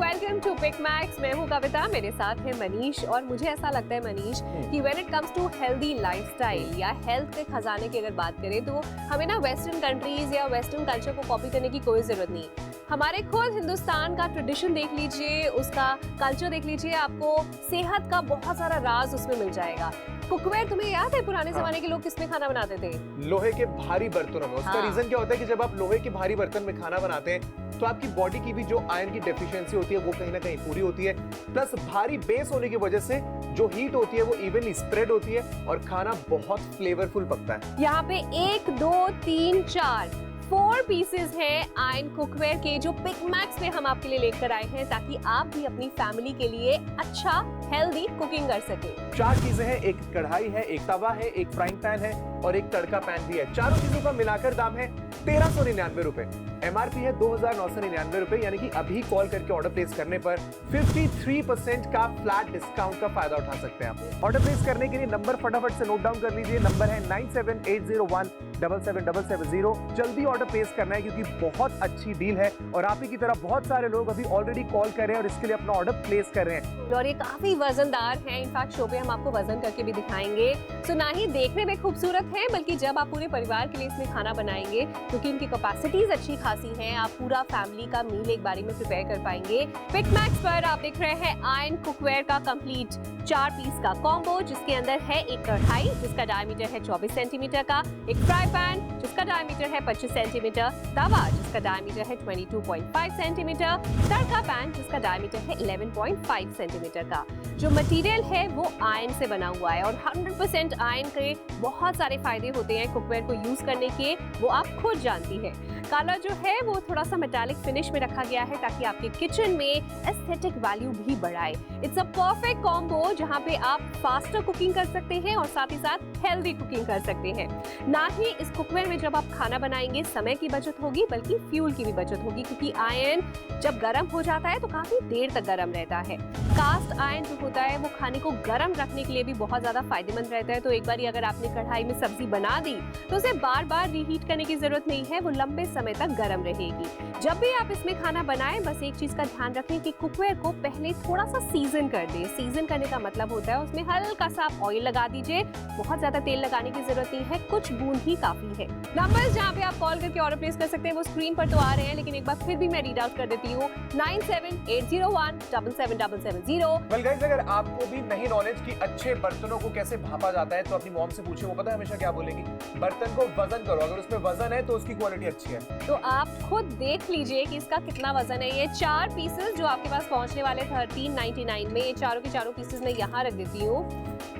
Welcome to pick max. मैं हूँ कविता, मेरे साथ है मनीष। और मुझे ऐसा लगता है मनीष कि when it comes to healthy lifestyle या हेल्थ के खजाने की अगर बात करें तो हमें ना वेस्टर्न कंट्रीज या वेस्टर्न कल्चर को कॉपी करने की कोई जरूरत नहीं। हमारे खुद हिंदुस्तान का ट्रेडिशन देख लीजिए, उसका कल्चर देख लीजिए, आपको सेहत का बहुत सारा राज उसमें मिल जाएगा। कुकवेयर तुम्हें याद है पुराने जमाने के लोग किसमें खाना बनाते थे? लोहे के भारी बर्तनों में। उसका रीजन क्या होता है कि जब आप लोहे के भारी बर्तन में खाना बनाते हैं तो आपकी बॉडी की भी जो आयरन की डेफिशिएंसी होती है वो कहीं ना कहीं पूरी होती है। प्लस भारी बेस होने की वजह से जो हीट होती है वो इवनली स्प्रेड होती है और खाना बहुत फ्लेवरफुल पकता है। यहाँ पे 1 2 3 4 4 पीसेस हैं आयरन कुकवेयर के, जो पिक मैक्स में हम आपके लिए लेकर आए हैं ताकि आप भी अपनी फैमिली के लिए अच्छा हेल्दी कुकिंग कर सके। 4 चीजें हैं, एक कढ़ाई है, एक तवा है, एक फ्राइंग पैन है और एक तड़का पैन भी है। चारों चीजों का मिलाकर दाम है 1399 रुपए। एमआरपी है 2999 रुपए, यानी कि अभी कॉल करके ऑर्डर प्लेस करने पर 53% का फ्लैट डिस्काउंट का फायदा उठा सकते हैं आप। ऑर्डर प्लेस करने के लिए नंबर फटाफट से नोट डाउन कर लीजिए। नंबर है 9780177770। जल्दी ऑर्डर प्लेस करना है क्योंकि बहुत अच्छी डील है और आप ही की तरह बहुत सारे लोग अभी ऑलरेडी कॉल कर रहे हैं और इसके लिए अपना ऑर्डर प्लेस कर रहे हैं। और ये काफी वजनदार है। इनफैक्ट शो पे हम आपको वजन करके भी दिखाएंगे। सो ना ही देखने में खूबसूरत है बल्कि जब आप पूरे परिवार के लिए इसमें खाना बनाएंगे, क्योंकि इनकी कैपेसिटीज अच्छी खासी हैं, आप पूरा फैमिली का मील एक बारी में प्रिपेयर कर पाएंगे। पिक मैक्स पर आप देख रहे हैं आयरन कुकवेयर का कंप्लीट 4 पीस का कॉम्बो, जिसके अंदर है एक कढ़ाई जिसका डायमीटर है 24 सेंटीमीटर का, एक फ्राई पैन जिसका डायमीटर है 25 सेंटीमीटर, तवा जिसका डायमीटर है 22.5 सेंटीमीटर, तड़का पैन जिसका डायमीटर है 11.5 सेंटीमीटर का। जो मटेरियल है वो आयरन से बना हुआ है और 100% आयरन के बहुत सारे फायदे होते हैं कुकवेयर को यूज करने के, वो आप खुद जानती हैं। कलर जो है वो थोड़ा सा मेटालिक फिनिश में रखा गया है ताकि आपके किचन में एस्थेटिक वैल्यू भी बढ़ाए। इट्स अ परफेक्ट कॉम्बो जहां पे आप फास्टर कुकिंग कर सकते हैं और साथ ही साथ हेल्दी कुकिंग कर सकते हैं। ना ही इस कुकवेयर में जब आप खाना बनाएंगे समय की बचत होगी बल्कि फ्यूल की भी बचत होगी, क्योंकि आयरन जब गर्म हो जाता है तो काफी देर तक गर्म रहता है। कास्ट आयरन जो होता है वो खाने को गर्म रखने के लिए भी बहुत ज्यादा फायदेमंद रहता है। तो एक बार अगर आपने कढ़ाई में सब्जी बना दी तो उसे बार बार रीहीट करने की जरूरत नहीं है, वो लंबे समय तक गर्म रहेगी। जब भी आप इसमें खाना बनाएं बस एक चीज का ध्यान रखें कि कुकवेयर को पहले थोड़ा सा सीजन कर दें। सीजन करने का मतलब होता है उसमें हल्का सा आप ऑयल लगा दीजिए, बहुत ज्यादा तेल लगाने की जरूरत नहीं है, कुछ बूंद ही काफी है। नंबर्स जहाँ पे आप कॉल करके ऑर्डर प्लेस कर सकते हैं वो स्क्रीन पर तो आ रहे हैं, लेकिन एक बार फिर भी मैं रीड आउट कर देती हूँ 9780177770। वेल गाइस, अगर आपको भी नहीं नॉलेज कि अच्छे बर्तनों को कैसे भापा जाता है तो अपनी मॉम से पूछे, वो पता है हमेशा क्या बोलेंगी, बर्तन को वजन करो, अगर उसमें वजन है तो उसकी क्वालिटी अच्छी है। तो आप खुद देख लीजिए कि इसका कितना वजन है। ये 4 पीसेस जो आपके पास पहुंचने वाले 1399 में, ये चारों के चारों पीसेस मैं यहाँ रख देती हूँ।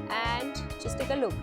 And just take a look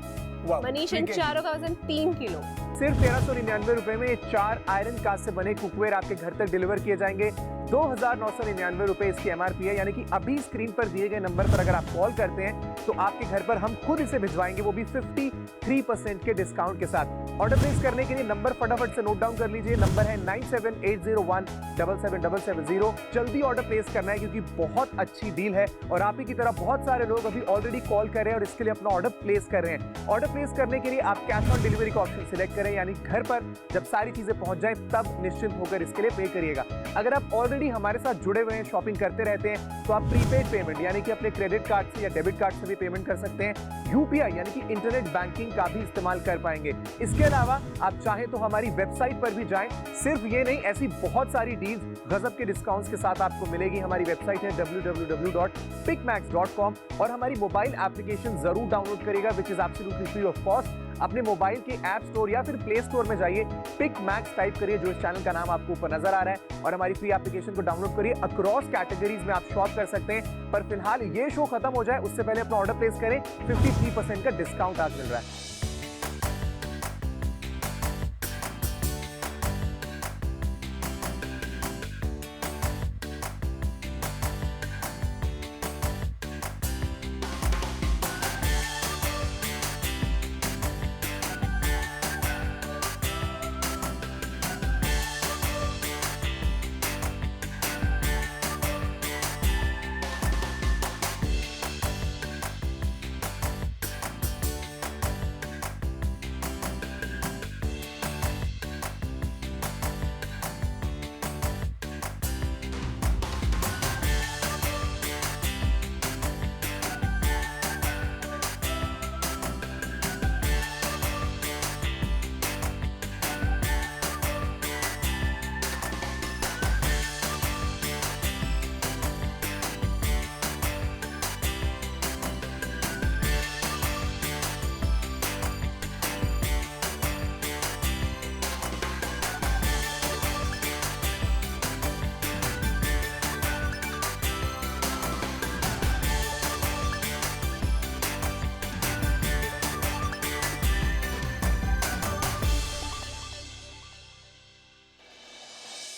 Manish, इन चारों का वजन 3 किलो। सिर्फ 1399 रुपए में 4 आयरन कास्ट से बने कुकवेयर आपके घर तक डिलीवर किए जाएंगे। 2999 रुपए इसकी एमआरपी है, यानी कि अभी स्क्रीन पर दिए गए नंबर पर अगर आप कॉल करते हैं तो आपके घर पर हम खुद इसे भिजवाएंगे, वो भी 53% के डिस्काउंट के साथ। ऑर्डर प्लेस करने के लिए नंबर फटाफट से नोट डाउन कर लीजिए। नंबर है 9780177770। जल्दी ऑर्डर प्लेस करना है क्योंकि बहुत अच्छी डील है और आप ही की तरह बहुत सारे लोग अभी ऑलरेडी कॉल कर रहे हैं और इसके लिए अपना ऑर्डर प्लेस कर रहे हैं। ऑर्डर प्लेस करने के लिए आप कैश ऑन डिलीवरी का ऑप्शन सिलेक्ट करें, यानी घर पर जब सारी चीजें पहुंच जाए तब निश्चिंत होकर इसके लिए पे करिएगा। अगर आप ऑलरेडी हमारे साथ जुड़े हुए हैं, शॉपिंग करते रहते हैं, तो आप प्रीपेड पेमेंट यानी कि अपने क्रेडिट कार्ड से या डेबिट कार्ड से भी पेमेंट कर सकते हैं। यूपीआई यानी कि इंटरनेट बैंकिंग का भी इस्तेमाल कर पाएंगे। इसके अलावा आप चाहें तो हमारी वेबसाइट पर भी जाएं। सिर्फ ये नहीं, ऐसी बहुत सारी डील्स गजब के डिस्काउंट्स के साथ आपको मिलेगी। हमारी वेबसाइट है www.picmax.com और हमारी मोबाइल एप्लीकेशन जरूर डाउनलोड करेगा, which is absolutely free of cost. अपने मोबाइल के ऐप स्टोर या फिर प्ले स्टोर में जाइए, पिक मैक्स टाइप करिए, जो इस चैनल का नाम आपको ऊपर नजर आ रहा है, और हमारी फ्री एप्लीकेशन को डाउनलोड करिए। अक्रॉस कैटेगरीज में आप शॉप कर सकते हैं, पर फिलहाल ये शो खत्म हो जाए उससे पहले अपना ऑर्डर प्लेस करें। 53% का डिस्काउंट आज मिल रहा है।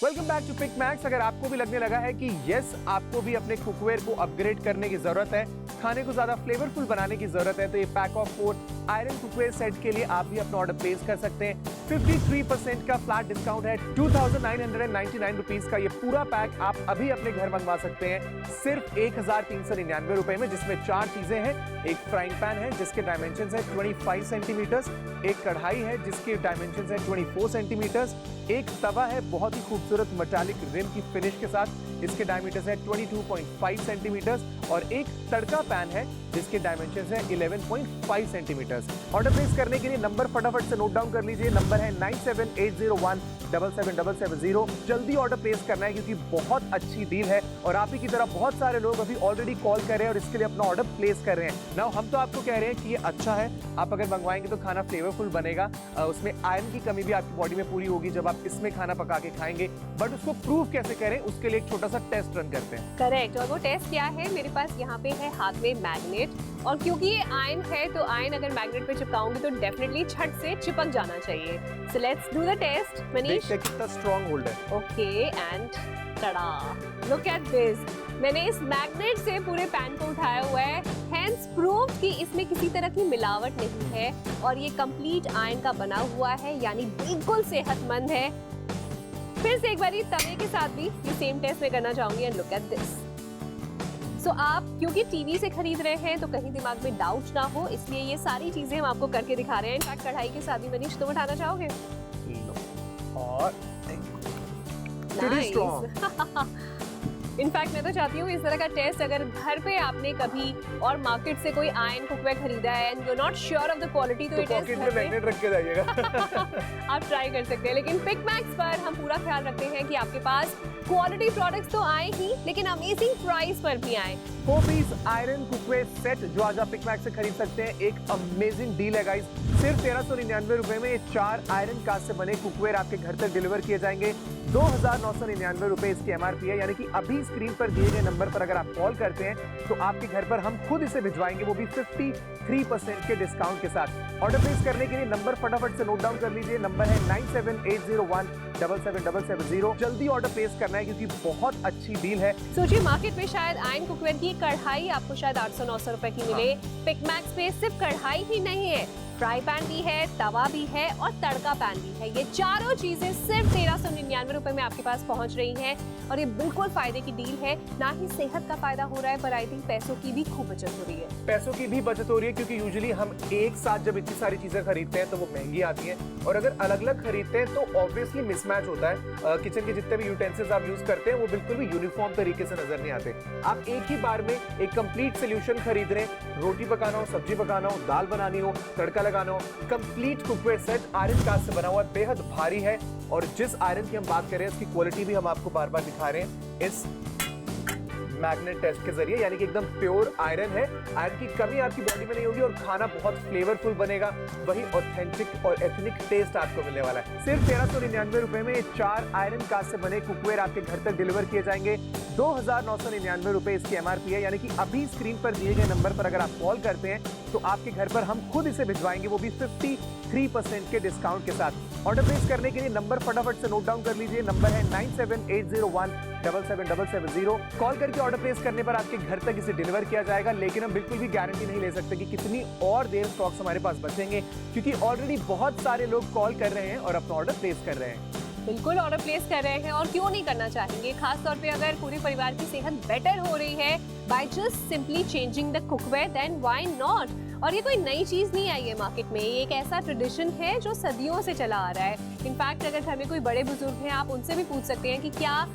Welcome back to pick Max. अगर आपको भी लगने लगा है कि यस आपको भी अपने कुकवेयर को अपग्रेड करने की जरूरत है, खाने को ज्यादा फ्लेवरफुल बनाने की जरूरत है, तो ये pack of 4 iron cookware set के लिए आप भी अपना ऑर्डर प्लेस कर सकते हैं। 53% का फ्लैट डिस्काउंट है। 2999 रुपीज का ये पूरा पैक आप अभी अपने घर मंगवा सकते हैं सिर्फ 1399 रुपए में, जिसमें 4 चीजें हैं। एक फ्राइंग पैन है जिसके डायमेंशन है 25 सेंटीमीटर्स, एक कढ़ाई है जिसके डायमेंशन है 24 सेंटीमीटर्स, एक तवा है बहुत ही खूबसूरत मेटालिक रिम की फिनिश के साथ, इसके डायमीटर्स है 22.5 सेंटीमीटर्स, और एक तड़का पैन है जिसके डायमेंशन है 11.5 सेंटीमीटर्स। ऑर्डर प्लेस करने के लिए नंबर फटाफट से नोट डाउन कर लीजिए। नंबर है 9780177770। जल्दी ऑर्डर प्लेस करना है क्योंकि बहुत अच्छी डील है और आप ही की तरह बहुत सारे लोग अभी ऑलरेडी कॉल कर रहे हैं और इसके लिए अपना ऑर्डर प्लेस कर रहे हैं। नाउ हम तो आपको कह रहे हैं कि ये अच्छा है, आप अगर मंगवाएंगे तो खाना फ्लेवरफुल बनेगा, उसमें आयरन की कमी भी आपकी बॉडी में पूरी होगी जब आप इसमें खाना पका के खाएंगे। बट उसको प्रूव कैसे करें उसके लिए एक छोटा सा टेस्ट रन करते हैं। करेक्ट, और वो टेस्ट क्या है, मेरे पास यहाँ पे है हाथ में मैग्नेट, और क्योंकि ये आयरन है तो आयरन अगर मैग्नेट पे चिपकाऊंगी तो डेफिनेटली छट से चिपक जाना चाहिए। So let's do the test. Manish, देखते हैं कितना स्ट्रॉन्ग होल्ड है। Okay, and tada, look at this. मैंने इस मैग्नेट से पूरे पैन को उठाया हुआ है, हेंस प्रूव कि इसमें किसी तरह की मिलावट नहीं है और ये कंप्लीट आयरन का बना हुआ है, यानी बिल्कुल सेहतमंद है। फिर से एक बार तवे के साथ भी ये सेम टेस्ट मैं करना चाहूंगी, एंड लुक एट दिस। सो आप क्योंकि टीवी से खरीद रहे हैं तो कहीं दिमाग में डाउट ना हो, इसलिए ये सारी चीजें हम आपको करके दिखा रहे हैं। इनफैक्ट कढ़ाई के साथ भी मनीष तुम उठाना चाहोगे? और इनफैक्ट मैं तो चाहती हूँ इस तरह का टेस्ट अगर घर पे आपने कभी और मार्केट से कोई आयरन कुकवेयर खरीदा है and you are not sure of the quality, तो ये टेस्ट पॉकेट में मैग्नेट रख के जाइएगा। आप ट्राई कर सकते हैं। लेकिन पिक मैक्स पर हम पूरा ख्याल रखते हैं कि आपके पास क्वालिटी प्रोडक्ट्स तो आए ही, लेकिन अमेजिंग प्राइस पर भी आए। 4 पीस आयरन कुकवेयर सेट जो आज आप पिक मैक्स से खरीद सकते हैं, एक अमेजिंग डील है गाइस। सिर्फ 1399 रुपए में ये 4 आयरन कास्ट से बने कुकवेयर आपके घर तक डिलीवर किए जाएंगे। 2999 रुपए इसकी एमआरपी है, यानी कि अभी स्क्रीन पर दिए गए नंबर पर अगर आप कॉल करते हैं तो आपके घर पर हम खुद इसे भिजवाएंगे, वो भी 53% के डिस्काउंट के साथ। ऑर्डर प्लेस करने के लिए नंबर फटाफट से नोट डाउन कर लीजिए। नंबर है 9780177770। जल्दी ऑर्डर प्लेस करना है क्योंकि बहुत अच्छी डील है। सोचिए मार्केट में शायद आयरन कुकवेयर की कढ़ाई आपको शायद 800-900 रुपए की मिले, पिक मैक्स पे सिर्फ कढ़ाई ही नहीं है, फ्राई पैन भी है, तवा भी है और तड़का पैन भी है। ये चारों चीजें सिर्फ 1399 रुपए में आपके पास पहुंच रही हैं और ये बिल्कुल फायदे की डील है। ना ही सेहत का फायदा हो रहा है, पर आई थिंक पैसों की भी खूब बचत हो रही है। पैसों की भी बचत हो रही है क्योंकि यूजुअली हम एक साथ जब इतनी सारी चीजें खरीदते हैं तो वो महंगी आती हैं, और अगर अलग अलग खरीदते हैं तो ऑब्वियसली मिसमैच होता है। किचन के जितने भी यूटेंसिल्स आप यूज करते हैं वो बिल्कुल भी यूनिफॉर्म तरीके से नजर नहीं आते। आप एक ही बार में एक कंप्लीट सोल्यूशन खरीद रहे हैं, रोटी पकाना हो, सब्जी पकाना हो, दाल बनानी हो, तड़का लगाना हो, complete cookware set iron cast से बना हुआ बेहद भारी है। और जिस आयरन की हम बात कर रहे हैं उसकी क्वालिटी भी हम आपको बार बार दिखा रहे हैं इस मैग्नेट टेस्ट के जरिए, यानी कि एकदम प्योर आयरन है। आयरन की कमी आपकी बॉडी में नहीं होगी और खाना बहुत फ्लेवरफुल बनेगा, वही ऑथेंटिक और एथनिक टेस्ट आपको मिलने वाला है। सिर्फ 1399 रुपए में 4 आयरन कास्ट से बने कुकवेयर आपके घर तक डिलीवर किए जाएंगे। 2999 रुपए इसकी एमआरपी है, यानी कि अभी स्क्रीन पर दिए गए नंबर पर अगर आप कॉल करते हैं तो आपके घर पर हम खुद इसे भिजवाएंगे, वो भी 53% के डिस्काउंट के साथ। ऑर्डर प्लेस करने के लिए नंबर फटाफट से नोट डाउन कर लीजिए। नंबर है 9780177770। कॉल करके ऑर्डर प्लेस करने पर आपके घर तक इसे डिलीवर किया जाएगा, लेकिन हम बिल्कुल भी गारंटी नहीं ले सकते कि कितनी और देर स्टॉक्स हमारे पास बचेंगे, क्योंकि ऑलरेडी बहुत सारे लोग कॉल कर रहे हैं और अपना ऑर्डर प्लेस कर रहे हैं। बिल्कुल ऑर्डर प्लेस कर रहे हैं, और क्यों नहीं करना चाहेंगे, खास तौर पे अगर पूरे परिवार की सेहत बेटर हो रही है by just simply changing the cookware, then why not. और ये कोई नई चीज नहीं आई है मार्केट में, ये एक ऐसा ट्रेडिशन है जो सदियों से चला आ रहा है। इनफैक्ट अगर घर में कोई बड़े बुजुर्ग हैं, आप उनसे भी पूछ सकते हैं कि क्या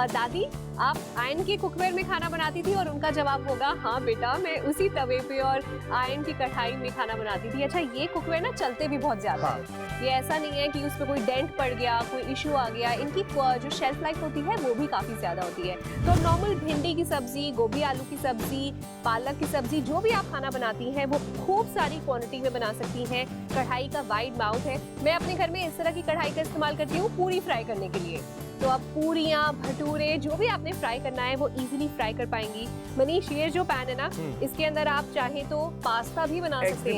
दादी आप आयरन के कुकवेयर में खाना बनाती थी, और उनका जवाब होगा हाँ बेटा, मैं उसी तवे पे और आयरन की कढ़ाई में खाना बनाती थी। अच्छा, ये कुकवेयर ना चलते भी बहुत ज्यादा है, ये ऐसा नहीं है कि उस पर कोई डेंट पड़ गया, कोई इशू आ गया। इनकी जो शेल्फ लाइफ होती है वो भी काफी ज्यादा होती है। तो नॉर्मल भिंडी की सब्जी, गोभी आलू की सब्जी, पालक की सब्जी, जो भी आप खाना बनाती हैं वो खूब सारी क्वांटिटी में बना सकती हैं। कढ़ाई का वाइड माउथ है, मैं अपने घर में इस तरह की कढ़ाई का इस्तेमाल करती हूँ पूरी फ्राई करने के लिए। तो आप पूरियां, भटूरे जो भी आपने फ्राई करना है वो इजीली फ्राई कर पाएंगी। मनीष, ये जो पैन है ना, इसके अंदर आप चाहे तो पास्ता भी बना सकते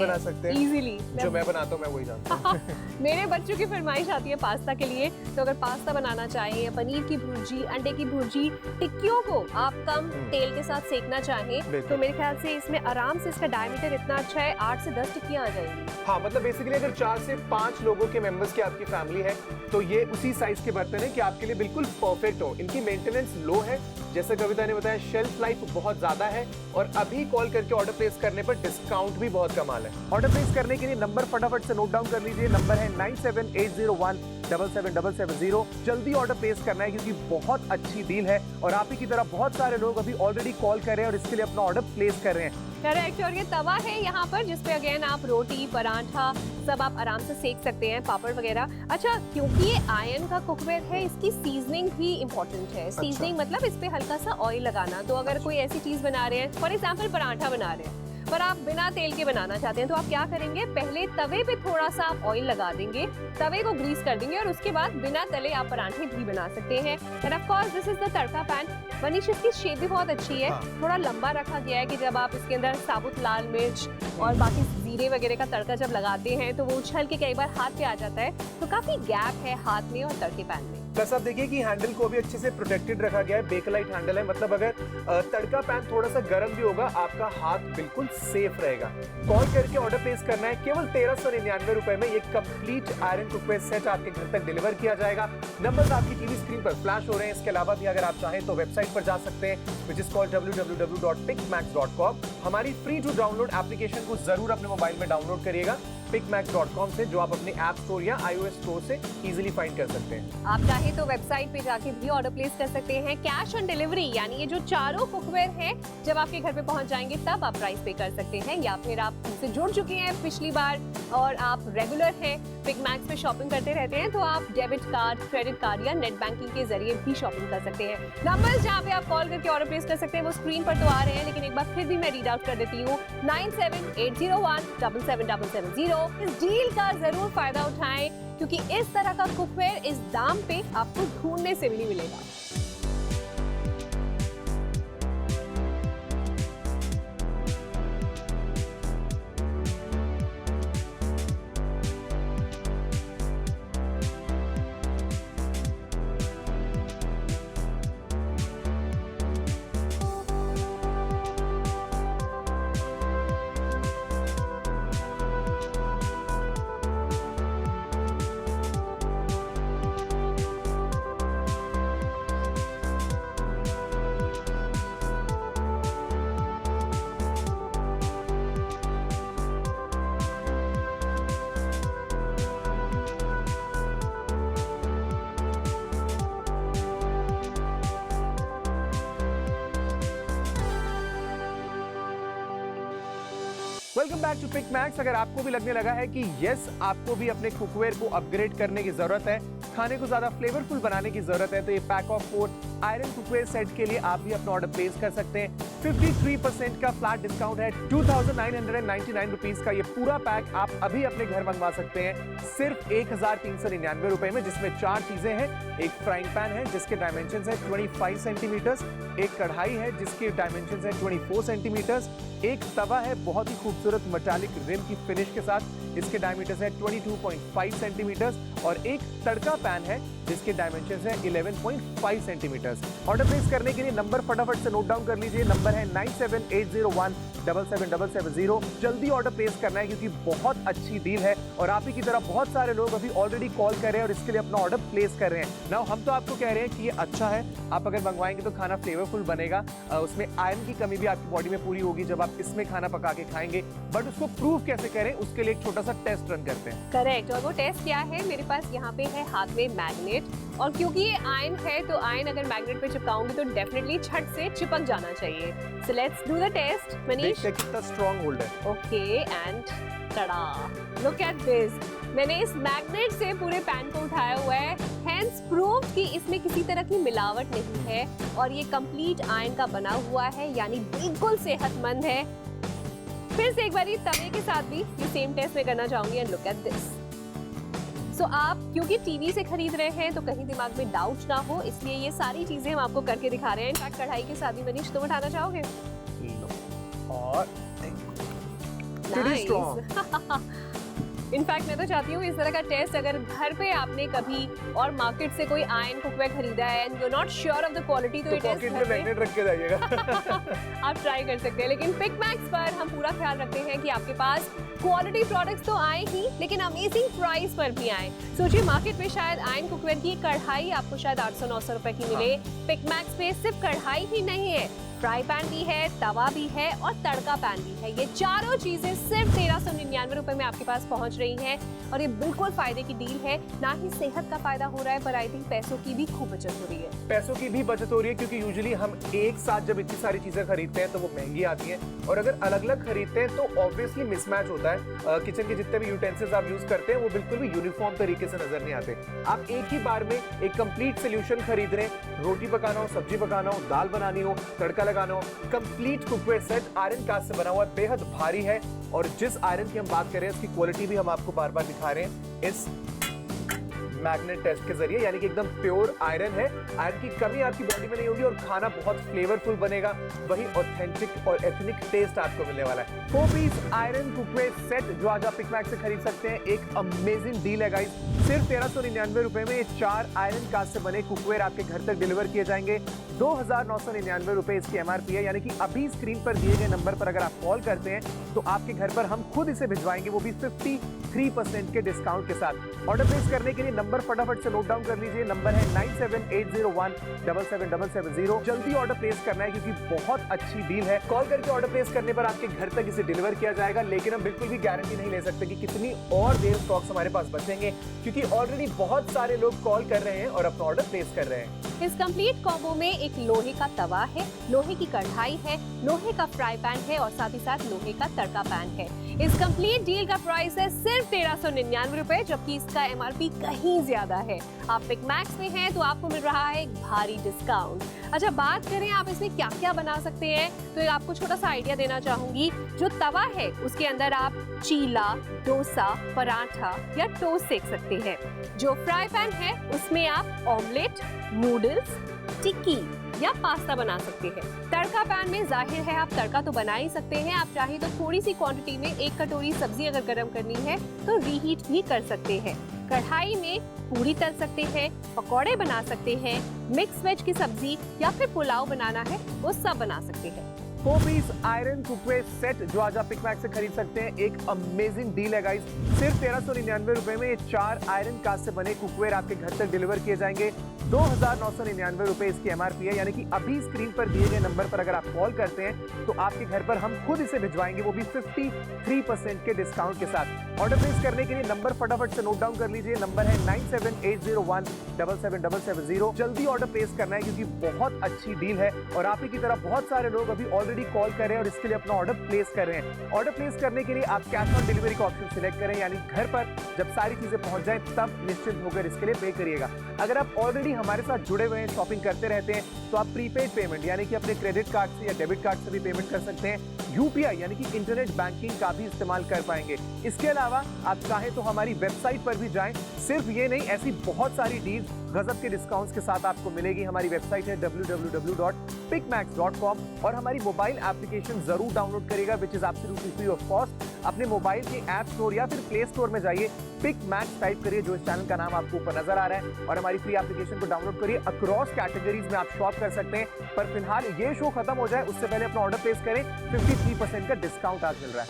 हैं इजीली। जो मैं बनाता हूँ मैं वही जानता हूँ। मेरे बच्चों की फरमाइश आती है पास्ता के लिए, तो अगर पास्ता बनाना चाहें या पनीर की भुर्जी, अंडे की भुर्जी, टिक्कियों को आप कम तेल के साथ सेकना चाहें तो मेरे ख्याल से इसमें आराम से इसका डायमीटर इतना अच्छा है 8 से 10 टिक्कियां आ जाएंगी। हाँ, मतलब बेसिकली अगर 4 से 5 लोगों के मेंबर्स की आपकी फैमिली है तो ये उसी साइज के बर्तन है कि आपके लिए बिल्कुल परफेक्ट हो। इनकी मेंटेनेंस लो है, जैसे कविता ने बताया, शेल्फ लाइफ बहुत ज्यादा है और अभी कॉल करके ऑर्डर प्लेस करने पर डिस्काउंट भी बहुत कमाल है। ऑर्डर प्लेस करने के लिए नंबर फटाफट से नोट डाउन कर लीजिए। नंबर है 9780177770। जल्दी ऑर्डर प्लेस करना है क्योंकि बहुत अच्छी डील है और आप ही की तरह बहुत सारे लोग अभी ऑलरेडी कॉल कर रहे हैं और इसके लिए अपना ऑर्डर प्लेस कर रहे हैं। करेक्ट। और ये तवा है यहाँ पर जिसपे अगेन आप रोटी, पराठा सब आप आराम से सेक सकते हैं, पापड़ वगैरह। अच्छा, क्योंकि ये आयरन का कुकवेयर है, इसकी सीजनिंग भी इम्पोर्टेंट है। सीजनिंग मतलब इस पे हल्का सा ऑयल लगाना। तो अगर कोई ऐसी चीज बना रहे हैं, फॉर एग्जाम्पल पराठा बना रहे हैं पर आप बिना तेल के बनाना चाहते हैं, तो आप क्या करेंगे, पहले तवे पे थोड़ा सा आप ऑयल लगा देंगे, तवे को ग्रीस कर देंगे और उसके बाद बिना तले आप पराठे भी बना सकते हैं। End of course this is the tadka pan. Manish, इसकी शेप भी बहुत अच्छी है। थोड़ा लंबा रखा गया है कि जब आप इसके अंदर साबुत लाल मिर्च और बाकी जीरे वगैरह का तड़का जब लगाते हैं तो वो उछल के कई बार हाथ पे आ जाता है, तो काफी गैप है हाथ में और तड़के पैन में। प्लस आप देखिए कि हैंडल को भी अच्छे से प्रोटेक्टेड रखा गया है, बेकलाइट हैंडल है, मतलब अगर तड़का पैन थोड़ा सा गर्म भी होगा आपका हाथ बिल्कुल सेफ रहेगा। कॉल करके ऑर्डर प्लेस करना है, केवल 1399 रुपए में ये कंप्लीट आयरन कुकवेयर सेट आपके घर तक डिलीवर किया जाएगा। नंबर्स आपकी टीवी स्क्रीन पर फ्लैश हो रहे हैं। इसके अलावा भी अगर आप चाहें तो वेबसाइट पर जा सकते हैं, विच इज कॉल्ड www.pickmax.com। हमारी फ्री टू डाउनलोड एप्लीकेशन को जरूर अपने मोबाइल में डाउनलोड करिएगा pickmax.com से, जो आप अपने ऐप स्टोर या iOS स्टोर से इजीली फाइंड कर सकते हैं। आप चाहे तो वेबसाइट पे जाके भी ऑर्डर प्लेस कर सकते हैं। कैश ऑन डिलीवरी यानी ये जो चारों कुकवेयर हैं, जब आपके घर पे पहुंच जाएंगे तब आप प्राइस पे कर सकते हैं, या फिर आप हमसे जुड़ चुके हैं पिछली बार और आप रेगुलर हैं, पिकमैक्स पे शॉपिंग करते रहते हैं, तो आप डेबिट कार्ड, क्रेडिट कार्ड या नेट बैंकिंग के जरिए भी शॉपिंग कर सकते हैं। नंबर्स जहाँ पे आप कॉल करके ऑर्डर प्लेस कर सकते हैं वो स्क्रीन पर तो आ रहे हैं, लेकिन एक बार फिर भी मैं रीड आउट कर देती हूँ, 9780177770। इस डील का जरूर फायदा उठाएं क्योंकि इस तरह का कुकवेयर इस दाम पे आपको ढूंढने से भी नहीं मिलेगा। Welcome back to pick Max. अगर आपको भी लगने लगा है कि यस, आपको भी अपने कुकवेयर को अपग्रेड करने की जरूरत है, खाने को ज्यादा फ्लेवरफुल बनाने की जरूरत है, तो ये pack of 4 iron cookware set के लिए आप भी अपना ऑर्डर प्लेस कर सकते हैं। 53% का फ्लैट डिस्काउंट है, 2999 रुपीज का ये पूरा पैक आप अभी अपने घर मंगवा सकते हैं सिर्फ 1399 रुपए में, जिसमें 4 चीजें हैं। एक फ्राइंग पैन है जिसके डायमेंशन है 25 सेंटीमीटर, एक कढ़ाई है जिसके डायमेंशन है 24 सेंटीमीटर, एक तवा है बहुत ही खूबसूरत मेटालिक रिम की फिनिश के साथ, इसके डायमीटर है 22.5 सेंटीमीटर, और एक तड़का पैन है जिसके डायमेंशन है 11.5 सेंटीमीटर। ऑर्डर प्लेस करने के लिए नंबर फटाफट से नोट डाउन कर लीजिए। नंबर है 9780177770। जल्दी ऑर्डर प्लेस करना है क्योंकि बहुत अच्छी डील है और आप ही की तरह बहुत सारे लोग अभी ऑलरेडी कॉल कर रहे हैं और इसके लिए अपना ऑर्डर प्लेस कर रहे हैं। नाउ हम तो आपको कह रहे हैं कि ये अच्छा है, आप अगर मंगवाएंगे तो खाना फ्लेवरफुल बनेगा, उसमें आयरन की कमी भी आपकी बॉडी में पूरी होगी जब आप इसमें खाना पका के खाएंगे, बट उसको प्रूव कैसे करें उसके लिए एक छोटा सा टेस्ट रन करते हैं। करेक्ट। और वो टेस्ट क्या है, मेरे पास यहाँ पे है हाथ में मैग्नेट, और क्योंकि ये आयरन है तो आयरन अगर मैग्नेट पे चिपकाऊंगी तो डेफिनेटली छट से चिपक जाना चाहिए। So let's do the test. Manish, देखते हैं कितना स्ट्रांग होल्ड है। Okay, and tada, look at this. मैंने इस मैग्नेट से पूरे पैन को उठाया हुआ है, हेंस प्रूव कि इसमें किसी तरह की मिलावट नहीं है और ये कंप्लीट आयरन का बना हुआ है, यानी बिल्कुल सेहतमंद है। फिर से एक बार तवे के साथ भी ये सेम टेस्ट मैं करना चाहूंगी, एंड लुक एट दिस। सो आप क्योंकि टीवी से खरीद रहे हैं तो कहीं दिमाग में डाउट ना हो, इसलिए ये सारी चीजें हम आपको करके दिखा रहे हैं। इनफैक्ट कढ़ाई के साथ भी मनीष तुम उठाना चाहोगे? और pretty strong. इनफैक्ट मैं तो चाहती हूँ इस तरह का टेस्ट अगर घर पे आपने कभी और मार्केट से कोई आयरन कुकवेयर खरीदा है and you not sure of the quality, तो ये टेस्ट पॉकेट में मैग्नेट रख के जाइएगा। आप ट्राई कर सकते हैं। लेकिन पिक मैक्स पर हम पूरा ख्याल रखते हैं कि आपके पास क्वालिटी प्रोडक्ट्स तो आए ही, लेकिन अमेजिंग प्राइस पर भी आए। सोचिए मार्केट में शायद आयरन कुकवेयर की कढ़ाई आपको शायद 800-900 रुपए की मिले, पिक मैक्स पे सिर्फ कढ़ाई ही नहीं है, फ्राई पैन भी है, तवा भी है और तड़का पैन भी है। ये चारों चीजें सिर्फ 1399 रुपए में आपके पास पहुंच रही हैं और ये बिल्कुल फायदे की डील है। ना ही सेहत का फायदा हो रहा है, पर आई थिंक पैसों की भी खूब बचत हो रही है। पैसों की भी बचत हो रही है क्योंकि यूजुअली हम एक साथ जब इतनी सारी चीजें खरीदते हैं तो वो महंगी आती हैं, और अगर अलग अलग खरीदते हैं तो ऑब्वियसली मिसमैच होता है। किचन के जितने भी यूटेंसिल्स आप यूज करते हैं वो बिल्कुल भी यूनिफॉर्म तरीके से नजर नहीं आते। आप एक ही बार में एक कंप्लीट सोल्यूशन खरीद रहे हैं, रोटी पकाना हो, सब्जी पकाना हो, दाल बनानी हो, तड़का लगाना हो, complete cookware set iron cast से बना हुआ है, बेहद भारी है। और जिस आयरन की हम बात कर रहे हैं उसकी क्वालिटी भी हम आपको बार बार दिखा रहे हैं इस मैग्नेट टेस्ट के जरिए, यानी कि एकदम प्योर आयरन है। आयरन की कमी आपकी बॉडी में नहीं होगी और खाना बहुत फ्लेवरफुल बनेगा, वही ऑथेंटिक और एथनिक टेस्ट आपको मिलने वाला है। 4 पीस आयरन कुकवेयर सेट जो आज आप पिक मैक्स से खरीद सकते हैं, एक अमेजिंग डील है गाइस। सिर्फ 1399 रुपए में ये 4 आयरन कास्ट से बने कुकवेयर आपके घर तक डिलीवर किए जाएंगे। 2999 रुपए इसकी एमआरपी है, यानी कि अभी स्क्रीन पर दिए गए नंबर पर अगर आप कॉल करते हैं तो आपके घर पर हम खुद इसे भिजवाएंगे, वो भी 53% के डिस्काउंट के साथ। ऑर्डर प्लेस करने के लिए नंबर फटाफट से नोट डाउन कर लीजिए, नंबर है 9780177770। जल्दी ऑर्डर प्लेस करना है क्योंकि बहुत अच्छी डील है। कॉल करके ऑर्डर प्लेस करने पर आपके घर तक इसे डिलीवर किया जाएगा, लेकिन हम बिल्कुल भी गारंटी नहीं ले सकते कि कितनी और देर स्टॉक्स हमारे पास बचेंगे, क्योंकि ऑलरेडी बहुत सारे लोग कॉल कर रहे हैं और अपना ऑर्डर प्लेस कर रहे हैं। इस कंप्लीट कॉम्बो में एक लोहे का तवा है, लोहे की कढ़ाई है, लोहे का फ्राई पैन है और साथ ही साथ लोहे का तड़का पैन है। इस कंप्लीट डील का प्राइस है सिर्फ 1399 रुपए, जबकि इसका एमआरपी कहीं ज्यादा है। आप पिक मैक्स में हैं तो आपको मिल रहा है एक भारी डिस्काउंट। अच्छा, बात करें आप इसमें क्या क्या बना सकते हैं, तो आपको छोटा सा आइडिया देना चाहूंगी। जो तवा है उसके अंदर आप चीला, डोसा, पराठा या टोस्ट सेक सकते हैं। जो फ्राई पैन है उसमें आप ऑमलेट, नूडल्स, टिक्की या पास्ता बना सकते हैं। तड़का पैन में जाहिर है आप तड़का तो बना ही सकते हैं, आप चाहे तो थोड़ी सी क्वांटिटी में 1 कटोरी सब्जी अगर गर्म करनी है तो रीहीट भी कर सकते हैं। कढ़ाई में पूरी तल सकते हैं, पकौड़े बना सकते हैं, मिक्स वेज की सब्जी या फिर पुलाव बनाना है वो सब बना सकते हैं। 4 पीस आयरन कुकवेयर सेट जो आज आप पिक मैक्स से खरीद सकते हैं, एक अमेजिंग डील है गाइस। सिर्फ 1399 रुपए में ये 4 आयरन कास्ट से बने कुकवेयर आपके घर तक डिलीवर किए जाएंगे। 2999 रुपए इसकी एमआरपी है, यानी कि अभी स्क्रीन पर दिए गए नंबर पर अगर आप कॉल करते हैं तो आपके घर पर हम खुद इसे भिजवाएंगे, वो भी 53% के डिस्काउंट के साथ। ऑर्डर प्लेस करने के लिए नंबर फटाफट से नोट डाउन कर लीजिए, नंबर है 9780177770। जल्दी ऑर्डर प्लेस करना है क्योंकि बहुत अच्छी डील है और आप ही की तरह बहुत सारे लोग अभी ऑलरेडी कॉल कर रहे हैं और इसके लिए अपना ऑर्डर प्लेस कर रहे हैं। ऑर्डर प्लेस करने के लिए आप कैश ऑन डिलीवरी का ऑप्शन सिलेक्ट करें, यानी घर पर जब सारी चीजें पहुंच जाएं तब निश्चिंत होकर इसके लिए पे करिएगा। अगर आप ऑलरेडी हमारे साथ जुड़े हुए हैं, शॉपिंग करते रहते हैं, तो आप प्रीपेड पेमेंट यानी कि अपने क्रेडिट कार्ड से या डेबिट कार्ड से भी पेमेंट कर सकते हैं। यूपीआई यानी कि इंटरनेट बैंकिंग का भी इस्तेमाल कर पाएंगे। इसके अलावा आप चाहें तो हमारी वेबसाइट पर भी जाएं। सिर्फ ये नहीं, ऐसी बहुत सारी डील्स गजब के डिस्काउंट्स के साथ आपको मिलेगी। हमारी वेबसाइट है www.picmax.com और हमारी मोबाइल एप्लीकेशन जरूर डाउनलोड करिएगा, which is absolutely free of cost. अपने मोबाइल के ऐप स्टोर या फिर प्ले स्टोर में जाइए, पिक मैक्स टाइप करिए, जो इस चैनल का नाम आपको ऊपर नजर आ रहा है, और हमारी फ्री एप्लीकेशन को डाउनलोड करिए। अक्रॉस कैटेगरीज में आप शॉप कर सकते हैं, पर फिलहाल ये शो खत्म हो जाए उससे पहले अपना ऑर्डर प्लेस करें। 53% का डिस्काउंट आज मिल रहा है।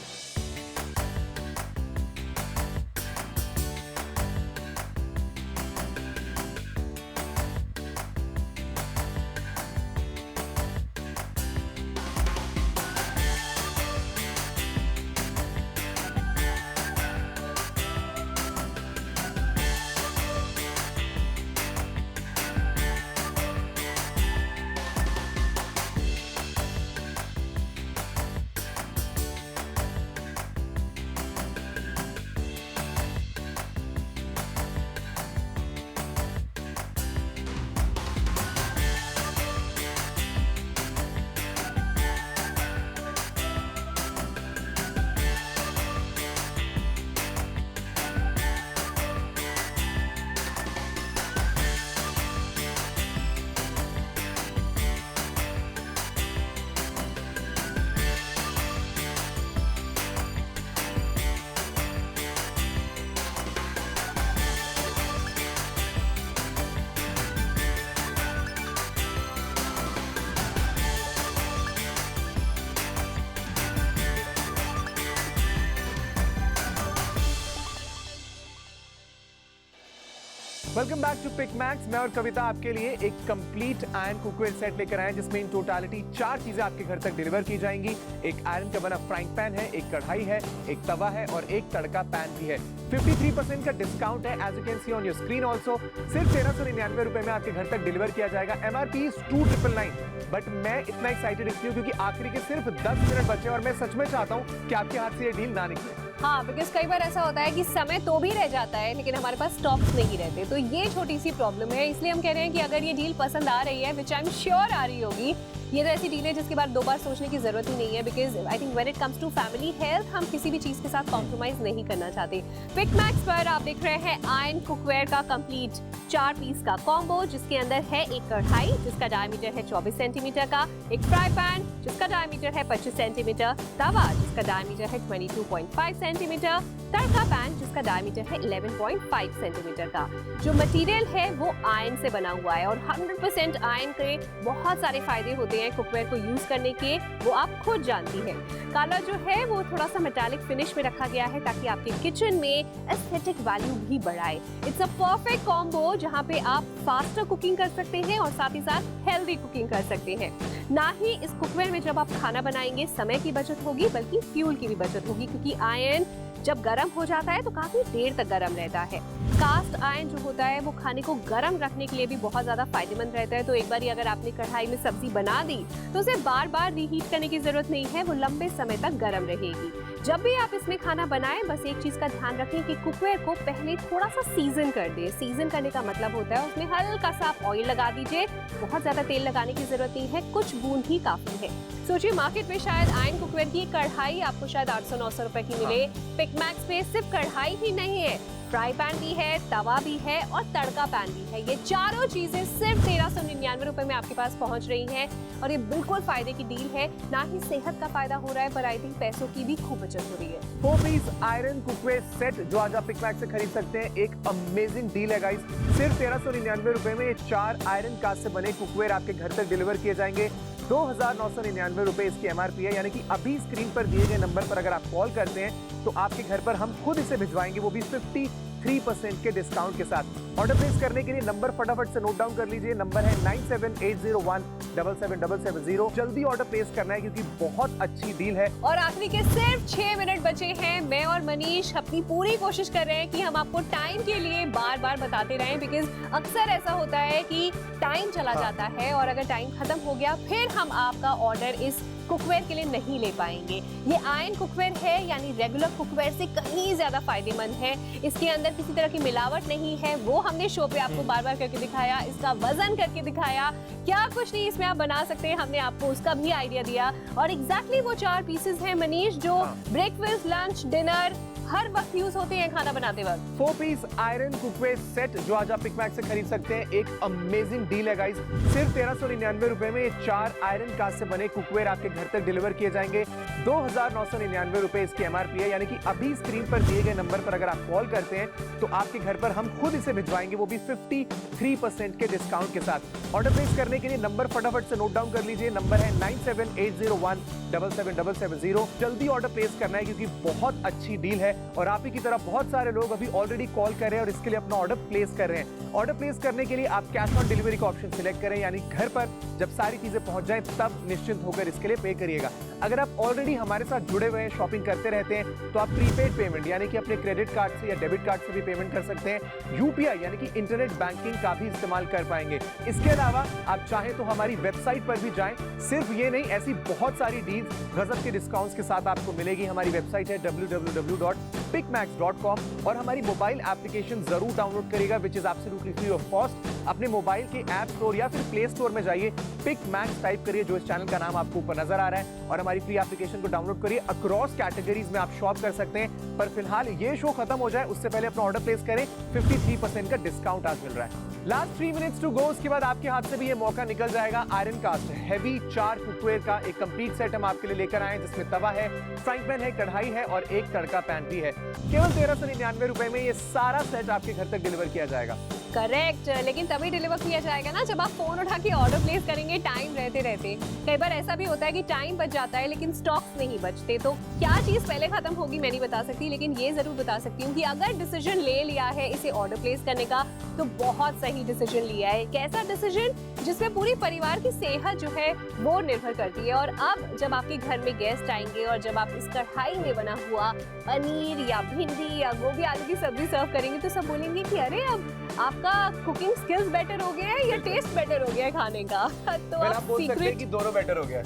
Welcome back to pick max. मैं और कविता आपके लिए एक कंप्लीट आयरन कुकवेयर सेट लेकर आए हैं जिसमें इन टोटालिटी 4 चीजें आपके घर तक डिलीवर की जाएंगी। एक आयरन का बना फ्राइंग पैन है, एक कढ़ाई है, एक तवा है और एक तड़का पैन भी है। 53% का डिस्काउंट है as you can see on your screen also. सिर्फ 1399 रुपए में आपके घर तक डिलीवर किया जाएगा। MRP इज 2999, बट मैं इतना एक्साइटेड इसलिए क्योंकि आखिरी के सिर्फ 10 मिनट बचे और मैं सच में चाहता हूँ कि आपके हाथ से ये डील ना निकले। हाँ, बिकॉज कई बार ऐसा होता है कि समय तो भी रह जाता है लेकिन हमारे पास स्टॉक्स नहीं रहते, तो ये छोटी सी प्रॉब्लम है। इसलिए हम कह रहे हैं कि अगर ये डील पसंद आ रही है, विच आई एम श्योर आ रही होगी, ये तो ऐसी डील है जिसके बाद 2 बार सोचने की जरूरत ही नहीं है। Because I think when it comes to family health, हम किसी भी चीज के साथ कॉम्प्रोमाइज नहीं करना चाहते। पिक मैक्स पर आप देख रहे हैं आयरन कुकवेयर का कंप्लीट 4 पीस का कॉम्बो, जिसके अंदर है एक कढ़ाई जिसका डायमीटर है 24 सेंटीमीटर का, एक फ्राई पैन जिसका डायमीटर है 25 सेंटीमीटर, तवा जिसका डायमीटर है 22.5 सेंटीमीटर, तड़का पैन जिसका डायमीटर है 11.5 सेंटीमीटर का। जो मटेरियल है वो आयरन से बना हुआ है और 100% आयरन के बहुत सारे फायदे होते हैं कुकवेयर को यूज करने के, वो आप खुद जानती हैं। काला जो है वो थोड़ा सा मेटालिक फिनिश में रखा गया है ताकि आपके किचन में एस्थेटिक वैल्यू भी बढ़ाए। इट्स अ परफेक्ट कॉम्बो जहाँ पे आप फास्टर कुकिंग कर सकते हैं और साथ ही साथ हेल्दी कुकिंग कर सकते हैं। ना ही इस कुकवेयर में जब आप खाना बनाएंगे समय की बचत होगी बल्कि फ्यूल की भी बचत होगी, क्योंकि आयरन जब गर्म हो जाता है तो काफी देर तक गर्म रहता है। कास्ट आयरन जो होता है वो खाने को गर्म रखने के लिए भी बहुत ज्यादा फायदेमंद रहता है। तो एक बार अगर आपने कढ़ाई में सब्जी बना दी तो उसे बार बार रीहीट करने की जरूरत नहीं है, वो लंबे समय तक गर्म रहेगी। जब भी आप इसमें खाना बनाएं, बस एक चीज का ध्यान रखें कि कुकवेयर को पहले थोड़ा सा सीजन कर दे। सीजन करने का मतलब होता है उसमें हल्का सा आप ऑयल लगा दीजिए, बहुत ज्यादा तेल लगाने की जरूरत नहीं है, कुछ बूंद ही काफी है। सोचिए मार्केट में शायद आयरन कुकवेयर की कढ़ाई आपको शायद 800-900 रुपए की मिले। पिक मैक्स पे सिर्फ कढ़ाई ही नहीं है, फ्राई पैन भी है, तवा भी है और तड़का पैन भी है। ये चारों चीजें सिर्फ 1399 रुपए में आपके पास पहुंच रही हैं और ये बिल्कुल फायदे की डील है। ना ही सेहत का फायदा हो रहा है पर आई थिंक पैसों की भी खूब बचत हो रही है। 4 पीस आयरन कुकवेयर सेट जो आज आप पिक मैक्स से खरीद सकते हैं, एक अमेजिंग डील है गाइस। सिर्फ 1399 रुपए में ये 4 आयरन कास्ट से बने कुकवेयर आपके घर तक डिलीवर किए जाएंगे। 2999 रुपए इसकी MRP है, यानी कि अभी स्क्रीन पर दिए गए नंबर पर अगर आप कॉल करते हैं तो आपके घर पर हम खुद इसे भिजवाएंगे, वो भी 53% के डिस्काउंट के साथ। ऑर्डर प्लेस करने के लिए नंबर फटाफट से नोट डाउन कर लीजिए। नंबर है 9780177770। जल्दी ऑर्डर प्लेस करना है क्योंकि बहुत अच्छी डील है। और आखिरी के सिर्फ 6 मिनट बचे हैं। मैं और मनीष अपनी पूरी कोशिश कर रहे हैं कि हम आपको टाइम के लिए बार बार बताते रहें, बिकॉज अक्सर ऐसा होता है कि टाइम चला जाता है और अगर टाइम खत्म हो गया फिर हम आपका ऑर्डर इस कुकवेयर के लिए नहीं ले पाएंगे। ये आयरन कुकवेयर है, यानी रेगुलर कुकवेयर से कहीं ज्यादा फायदेमंद है। इसके अंदर किसी तरह की मिलावट नहीं है, वो हमने शो पे आपको बार बार करके दिखाया, इसका वजन करके दिखाया, क्या कुछ नहीं इसमें आप बना सकते हैं, हमने आपको उसका भी आइडिया दिया। और एग्जैक्टली वो 4 पीसेस हैं मनीष जो ब्रेकफास्ट, लंच, डिनर हर वक्त यूज होते हैं खाना बनाते वक्त। 4 पीस आयरन कुकवेयर सेट जो आज आप पिक मैक्स से खरीद सकते हैं, एक अमेजिंग डील है गाइस। सिर्फ 1399 रुपए में ये 4 आयरन कास्ट से बने कुकवेयर आपके घर तक डिलीवर किए जाएंगे। 2999 रुपए इसकी MRP है, यानी कि अभी स्क्रीन पर दिए गए नंबर पर अगर आप कॉल करते हैं तो आपके घर पर हम खुद इसे भिजवाएंगे, वो भी 53% के डिस्काउंट के साथ। ऑर्डर प्लेस करने के लिए नंबर फटाफट से नोट डाउन कर लीजिए। नंबर है 9780177770। जल्दी ऑर्डर प्लेस करना है क्योंकि बहुत अच्छी डील है और आप ही की तरह बहुत सारे लोग अभी ऑलरेडी कॉल कर रहे हैं और इसके लिए अपना ऑर्डर प्लेस कर रहे हैं। ऑर्डर प्लेस करने के लिए आप कैश ऑन डिलीवरी का ऑप्शन सिलेक्ट करें, यानी घर पर जब सारी चीजें पहुंच जाएं तब निश्चिंत होकर इसके लिए पे करिएगा। अगर आप ऑलरेडी हमारे साथ जुड़े हुए हैं, शॉपिंग करते रहते हैं, तो आप प्रीपेड पेमेंट यानी कि अपने क्रेडिट कार्ड से या डेबिट कार्ड से भी पेमेंट कर सकते हैं। UPI यानी कि इंटरनेट बैंकिंग का भी इस्तेमाल कर पाएंगे। इसके अलावा आप चाहें तो हमारी वेबसाइट पर भी जाएं। सिर्फ ये नहीं, ऐसी बहुत सारी डील्स गजब के डिस्काउंट्स के साथ आपको मिलेगी। हमारी वेबसाइट है www.picmax.com और हमारी मोबाइल एप्लीकेशन जरूर डाउनलोड करिएगा, which is absolutely free of cost. अपने मोबाइल के ऐप स्टोर या फिर प्ले स्टोर में जाइए, पिक मैक्स टाइप करिए, जो इस चैनल का नाम आपको ऊपर नजर आ रहा है, और हमारी फ्री एप्लीकेशन को डाउनलोड करिए। अक्रॉस कैटेगरीज में आप शॉप कर सकते हैं, पर फिलहाल ये शो खत्म हो जाए उससे पहले अपना ऑर्डर प्लेस करें। 53% का डिस्काउंट आज मिल रहा है। लास्ट 3 मिनट्स टू गो, उसके बाद आपके हाथ से भी ये मौका निकल जाएगा। आयरन कास्ट हैवी 4 कुकवेयर का एक कंप्लीट सेट हम आपके लिए लेकर आए, जिसमें तवा है, फ्राइंग पैन है, कढ़ाई है और एक तड़का पैन भी है। केवल 1399 रुपए में ये सारा सेट आपके घर तक डिलीवर किया जाएगा। करेक्ट, लेकिन तभी डिलीवर किया जाएगा ना जब आप फोन उठा के ऑर्डर प्लेस करेंगे टाइम रहते रहते। कई बार ऐसा भी होता है कि टाइम बच जाता है लेकिन स्टॉक्स नहीं बचते। तो क्या चीज पहले खत्म होगी मैं नहीं बता सकती, लेकिन ये जरूर बता सकती हूँ कि अगर डिसीजन ले लिया है इसे ऑर्डर प्लेस करने का तो बहुत सही डिसीजन लिया है। कैसा डिसीजन? जिसमें पूरी परिवार की सेहत जो है वो निर्भर करती है। और अब जब आपके घर में गेस्ट आएंगे और जब आप इस कढ़ाई में बना हुआ पनीर या भिंडी या गोभी आलू की सब्जी सर्व करेंगे तो सब बोलेंगे कि अरे अब आपका कुकिंग स्किल्स बेटर हो गया है या टेस्ट बेटर हो गया है खाने का। तो आप बोल सकते हैं कि दोनों बेटर हो गया।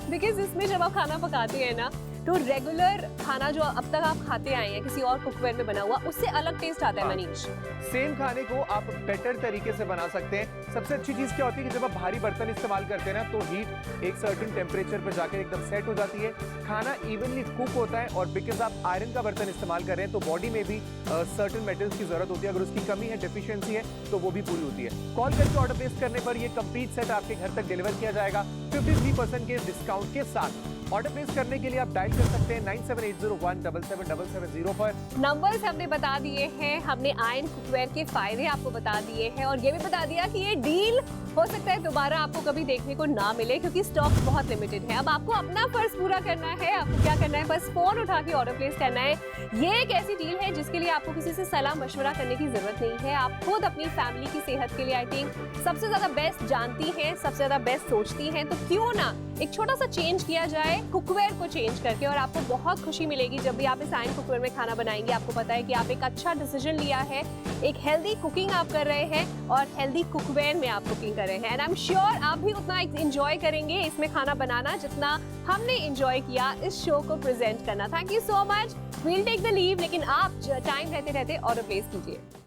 बिकॉज इसमें जब आप खाना पकाते हैं ना तो रेगुलर खाना जो अब तक आप खाते आए हैं किसी और कुकवेयर में बना हुआ उससे अलग टेस्ट आता है मनीष। सेम खाने को आप बेटर तरीके से बना सकते हैं। सबसे अच्छी चीज क्या होती है कि जब आप भारी बर्तन इस्तेमाल करते हैं ना तो हीट एक सर्टेन टेम्परेचर पर जाकर एकदम सेट हो जाती है, खाना इवनली कुक होता है। और बिकॉज आप आयरन का बर्तन इस्तेमाल कर रहे हैं तो बॉडी में भी सर्टेन मेटल्स की जरूरत होती है। अगर उसकी कमी है, डेफिशिएंसी है तो वो भी पूरी होती है। कॉल करके ऑर्डर प्लेस करने पर ये कंप्लीट सेट आपके घर तक डिलीवर किया जाएगा 53% के डिस्काउंट के साथ। ऑर्डर प्लेस करने के लिए आप डायल कर सकते हैं 9780177770 पर। नंबर्स हमने बता दिए हैं, हमने आयरन कुकवेयर के फायदे आपको बता दिए हैं और ये भी बता दिया कि ये डील हो सकता है दोबारा आपको कभी देखने को ना मिले क्योंकि स्टॉक बहुत लिमिटेड है। अब आपको अपना फर्ज पूरा करना है। आपको क्या करना है? बस फोन उठा के ऑर्डर प्लेस करना है। ये एक ऐसी डील है जिसके लिए आपको किसी से सलाह मशवरा करने की जरूरत नहीं है। आप खुद अपनी फैमिली की सेहत के लिए आई थिंक सबसे ज्यादा बेस्ट जानती हैं, सबसे ज्यादा बेस्ट सोचती हैं। तो क्यों ना एक छोटा सा चेंज किया जाए कुकवेयर को चेंज करके, और आपको बहुत खुशी मिलेगी जब भी आप इस आयरन कुकवेयर में खाना बनाएंगे। आपको पता है कि आप एक अच्छा डिसीजन लिया है, एक हेल्दी कुकिंग आप कर रहे हैं और हेल्दी कुकवेयर में आप कुकिंग कर रहे हैं। एंड आई एम श्योर आप भी उतना एंजॉय करेंगे इसमें खाना बनाना जितना हमने एंजॉय किया इस शो को प्रेजेंट करना। Thank you so much. We'll take the leave, लेकिन आप टाइम रहते रहते ऑर्डर प्लेस कीजिए।